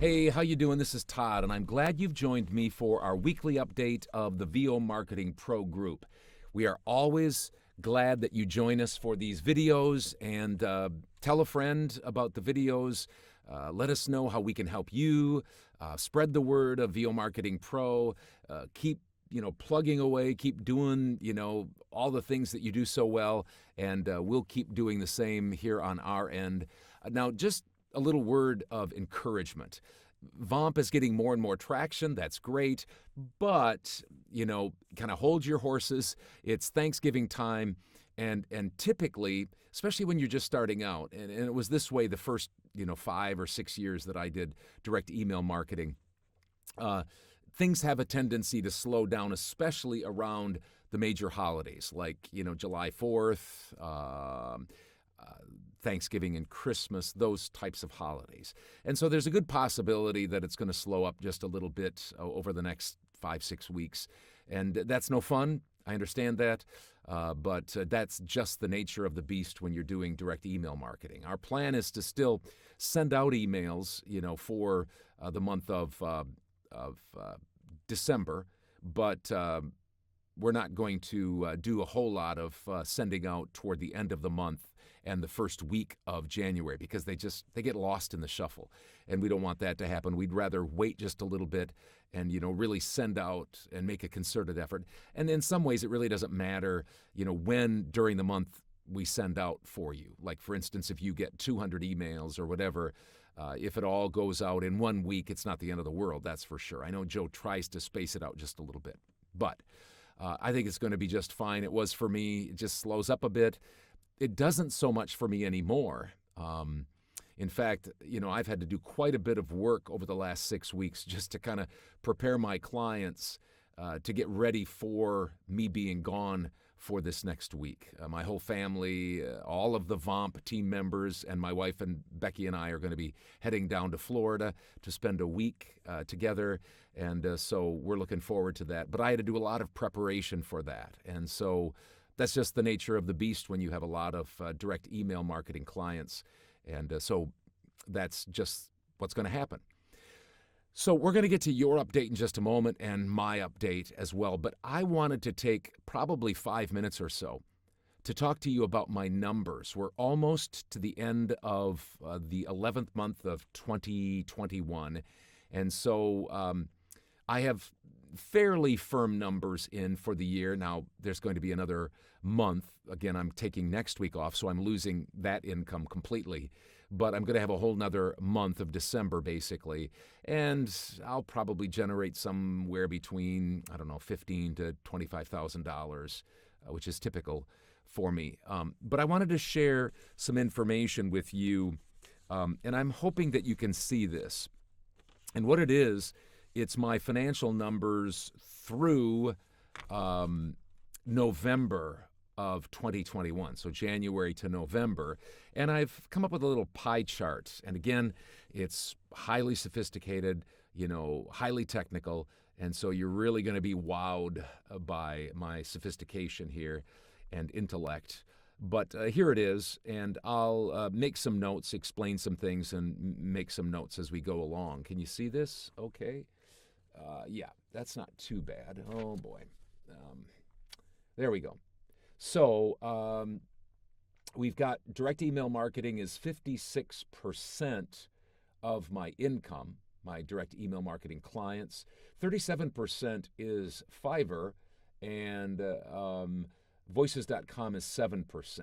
Hey, how you doing? This is Todd, and I'm glad you've joined me for our weekly update of the VO Marketing Pro Group. We are always glad that you join us for these videos, and tell a friend about the videos. Let us know how we can help you. Spread the word of VO Marketing Pro. Keep plugging away, keep doing, all the things that you do so well, and we'll keep doing the same here on our end. Now, just a little word of encouragement. VOMP is getting more and more traction. That's great. But, kind of hold your horses. It's Thanksgiving time. And typically, especially when you're just starting out, and it was this way the first, 5 or 6 years that I did direct email marketing, things have a tendency to slow down, especially around the major holidays like, July 4th, Thanksgiving and Christmas, those types of holidays. And so there's a good possibility that it's going to slow up just a little bit over the next 5-6 weeks. And that's no fun. I understand that. But that's just the nature of the beast when you're doing direct email marketing. Our plan is to still send out emails, for the month of December, but we're not going to do a whole lot of sending out toward the end of the month and the first week of January because they get lost in the shuffle, and we don't want that to happen. We'd rather wait just a little bit and really send out and make a concerted effort. And in some ways, it really doesn't matter when during the month we send out for you. Like, for instance, if you get 200 emails or whatever, if it all goes out in 1 week, it's not the end of the world, that's for sure. I know Joe tries to space it out just a little bit, but I think it's going to be just fine. It was for me. It just slows up a bit. It doesn't so much for me anymore. In fact, I've had to do quite a bit of work over the last 6 weeks just to kind of prepare my clients to get ready for me being gone for this next week. My whole family, all of the VOMP team members, and my wife and Becky and I are going to be heading down to Florida to spend a week together, and so we're looking forward to that. But I had to do a lot of preparation for that, and so that's just the nature of the beast when you have a lot of direct email marketing clients, and so that's just what's going to happen. So we're going to get to your update in just a moment and my update as well, but I wanted to take probably 5 minutes or so to talk to you about my numbers. We're almost to the end of the 11th month of 2021, and so I have fairly firm numbers in for the year. Now, there's going to be another month. Again, I'm taking next week off, so I'm losing that income completely. But I'm going to have a whole nother month of December, basically. And I'll probably generate somewhere between, $15,000 to $25,000, which is typical for me. But I wanted to share some information with you, and I'm hoping that you can see this. And what it is, it's my financial numbers through November of 2021, so January to November. And I've come up with a little pie chart. And again, it's highly sophisticated, highly technical. And so you're really going to be wowed by my sophistication here and intellect. But here it is, and I'll make some notes, explain some things, and make some notes as we go along. Can you see this? Okay. Yeah, that's not too bad. Oh, boy. There we go. So we've got direct email marketing is 56% of my income, my direct email marketing clients. 37% is Fiverr, and Voices.com is 7%.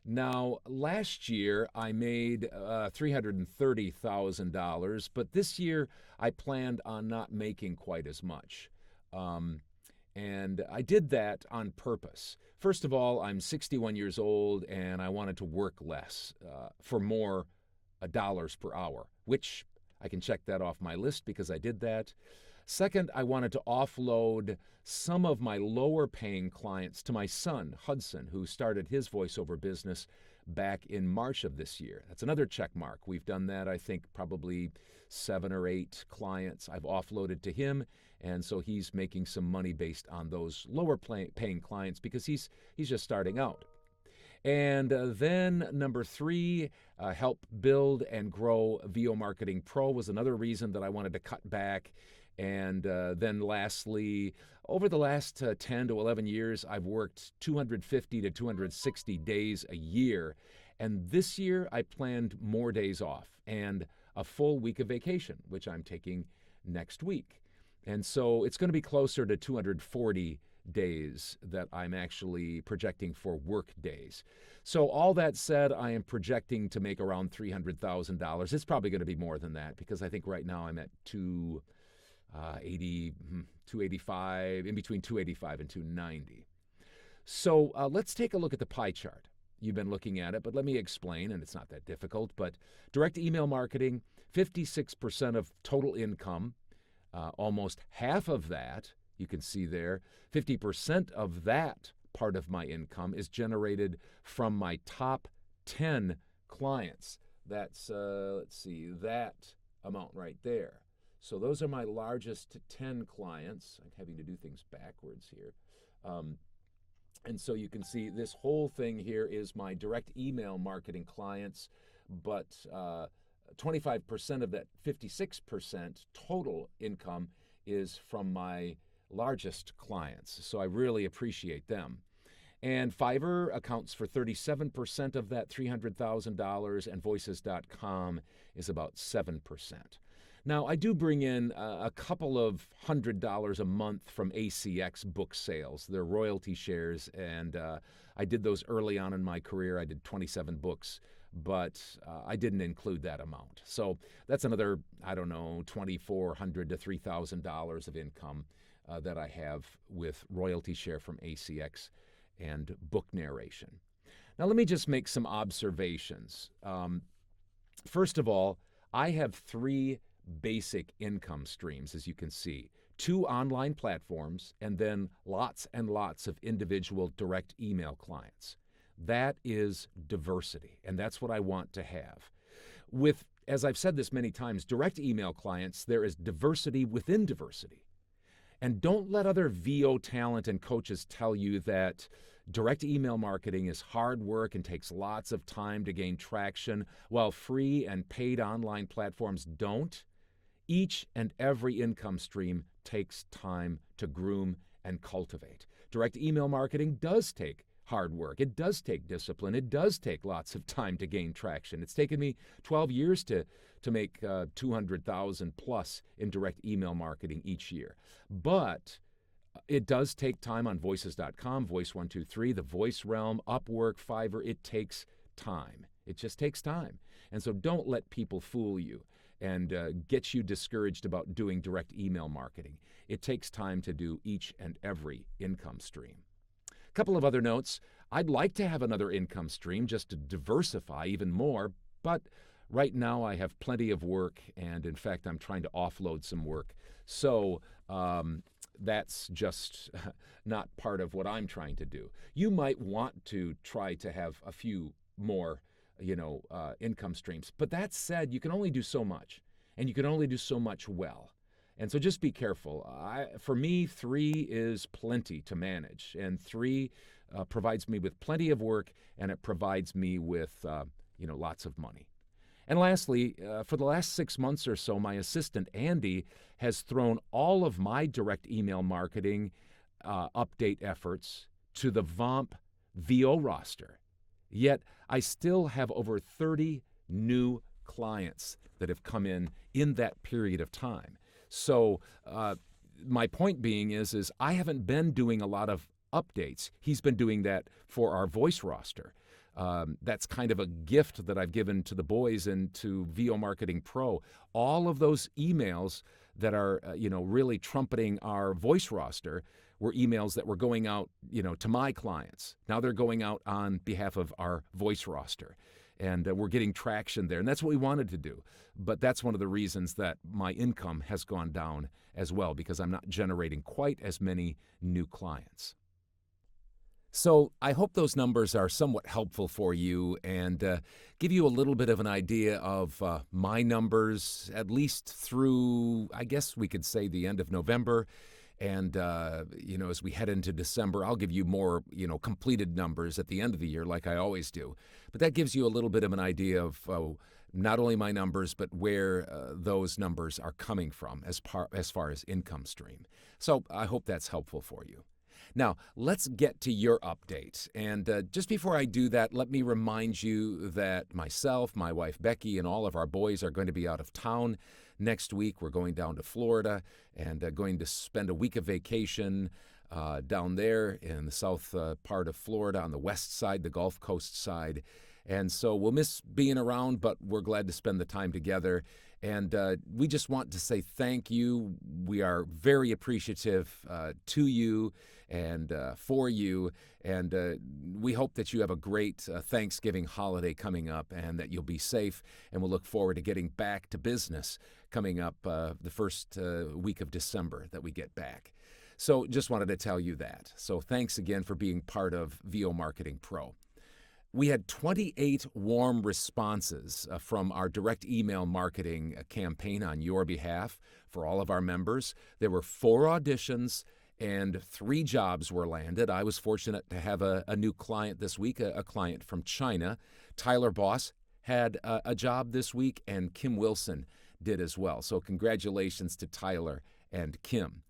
Now, last year I made $330,000, but this year I planned on not making quite as much. And I did that on purpose. First of all, I'm 61 years old, and I wanted to work less for more dollars per hour, which I can check that off my list because I did that. Second, I wanted to offload some of my lower-paying clients to my son, Hudson, who started his voiceover business back in March of this year. That's another check mark. We've done that, I think, probably 7 or 8 clients I've offloaded to him, and so he's making some money based on those lower-paying clients because he's just starting out. And then number 3, help build and grow VO Marketing Pro was another reason that I wanted to cut back. And then lastly, over the last 10 to 11 years, I've worked 250 to 260 days a year. And this year, I planned more days off and a full week of vacation, which I'm taking next week. And so it's going to be closer to 240 days that I'm actually projecting for work days. So all that said, I am projecting to make around $300,000. It's probably going to be more than that because I think right now I'm at 285, in between 285 and 290. So let's take a look at the pie chart. You've been looking at it, but let me explain, and it's not that difficult. But direct email marketing, 56% of total income, almost half of that, you can see there, 50% of that part of my income is generated from my top 10 clients. That's, let's see, that amount right there. So those are my largest 10 clients. I'm having to do things backwards here. And so you can see this whole thing here is my direct email marketing clients, but 25% of that 56% total income is from my largest clients. So I really appreciate them. And Fiverr accounts for 37% of that $300,000, and Voices.com is about 7%. Now, I do bring in a couple of $100 a month from ACX book sales. They're royalty shares, and I did those early on in my career. I did 27 books, but I didn't include that amount. So that's another, I don't know, $2,400 to $3,000 of income that I have with royalty share from ACX and book narration. Now, let me just make some observations. First of all, I have 3 basic income streams, as you can see. 2 online platforms, and then lots and lots of individual direct email clients. That is diversity, and that's what I want to have. With, as I've said this many times, direct email clients, there is diversity within diversity. And don't let other VO talent and coaches tell you that direct email marketing is hard work and takes lots of time to gain traction, while free and paid online platforms don't. Each and every income stream takes time to groom and cultivate. Direct email marketing does take hard work. It does take discipline. It does take lots of time to gain traction. It's taken me 12 years to make 200,000 plus in direct email marketing each year. But it does take time on Voices.com, Voice123, the Voice Realm, Upwork, Fiverr. It takes time. It just takes time. And so don't let people fool you and get you discouraged about doing direct email marketing. It takes time to do each and every income stream. A couple of other notes. I'd like to have another income stream just to diversify even more, but right now I have plenty of work, and in fact, I'm trying to offload some work. So that's just not part of what I'm trying to do. You might want to try to have a few more income streams. But that said, you can only do so much, and you can only do so much well. And so just be careful. For me, 3 is plenty to manage, and 3 provides me with plenty of work, and it provides me with lots of money. And lastly, for the last 6 months or so, my assistant, Andy, has thrown all of my direct email marketing update efforts to the VOMP VO roster. Yet I still have over 30 new clients that have come in that period of time. So my point being is I haven't been doing a lot of updates. He's been doing that for our voice roster. That's kind of a gift that I've given to the boys and to VO Marketing Pro. All of those emails that are really trumpeting our voice roster were emails that were going out, to my clients. Now they're going out on behalf of our voice roster, and we're getting traction there. And that's what we wanted to do. But that's one of the reasons that my income has gone down as well, because I'm not generating quite as many new clients. So I hope those numbers are somewhat helpful for you and give you a little bit of an idea of my numbers, at least through, I guess we could say, the end of November. And, as we head into December, I'll give you more, completed numbers at the end of the year like I always do. But that gives you a little bit of an idea of not only my numbers, but where those numbers are coming from as far as income stream. So I hope that's helpful for you. Now, let's get to your update. And just before I do that, let me remind you that myself, my wife Becky, and all of our boys are going to be out of town next week. We're going down to Florida and going to spend a week of vacation down there in the south part of Florida on the west side, the Gulf Coast side. And so we'll miss being around, but we're glad to spend the time together. And we just want to say thank you. We are very appreciative to you and for you. And we hope that you have a great Thanksgiving holiday coming up and that you'll be safe. And we'll look forward to getting back to business coming up the first week of December that we get back. So just wanted to tell you that. So thanks again for being part of VO Marketing Pro. We had 28 warm responses from our direct email marketing campaign on your behalf for all of our members. There were 4 auditions and 3 jobs were landed. I was fortunate to have a new client this week, a client from China. Tyler Boss had a job this week, and Kim Wilson did as well. So congratulations to Tyler and Kim.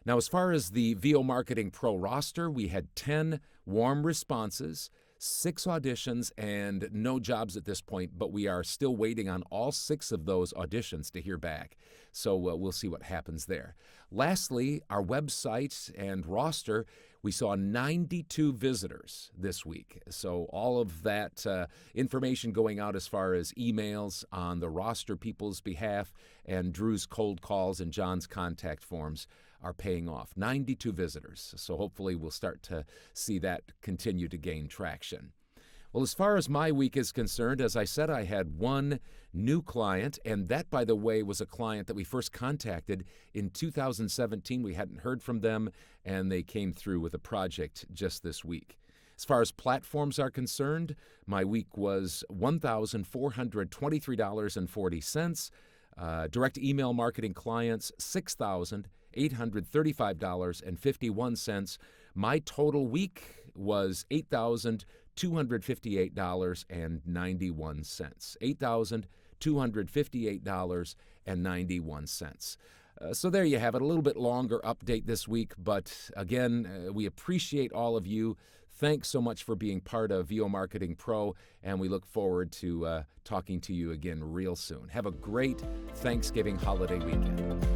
Now, as far as the VO Marketing Pro roster, we had 10 warm responses, 6 auditions, and no jobs at this point, but we are still waiting on all 6 of those auditions to hear back. So we'll see what happens there. Lastly, our website and roster, we saw 92 visitors this week. So all of that information going out as far as emails on the roster people's behalf and Drew's cold calls and John's contact forms are paying off. 92 visitors. So hopefully we'll start to see that continue to gain traction. Well, as far as my week is concerned, as I said, I had 1 new client, and that, by the way, was a client that we first contacted in 2017. We hadn't heard from them, and they came through with a project just this week. As far as platforms are concerned, my week was $1,423.40. Direct email marketing clients, $6,835.51. My total week was $8,258.91. $8,258.91. So there you have it, a little bit longer update this week, but again, we appreciate all of you. Thanks so much for being part of VO Marketing Pro, and we look forward to talking to you again real soon. Have a great Thanksgiving holiday weekend.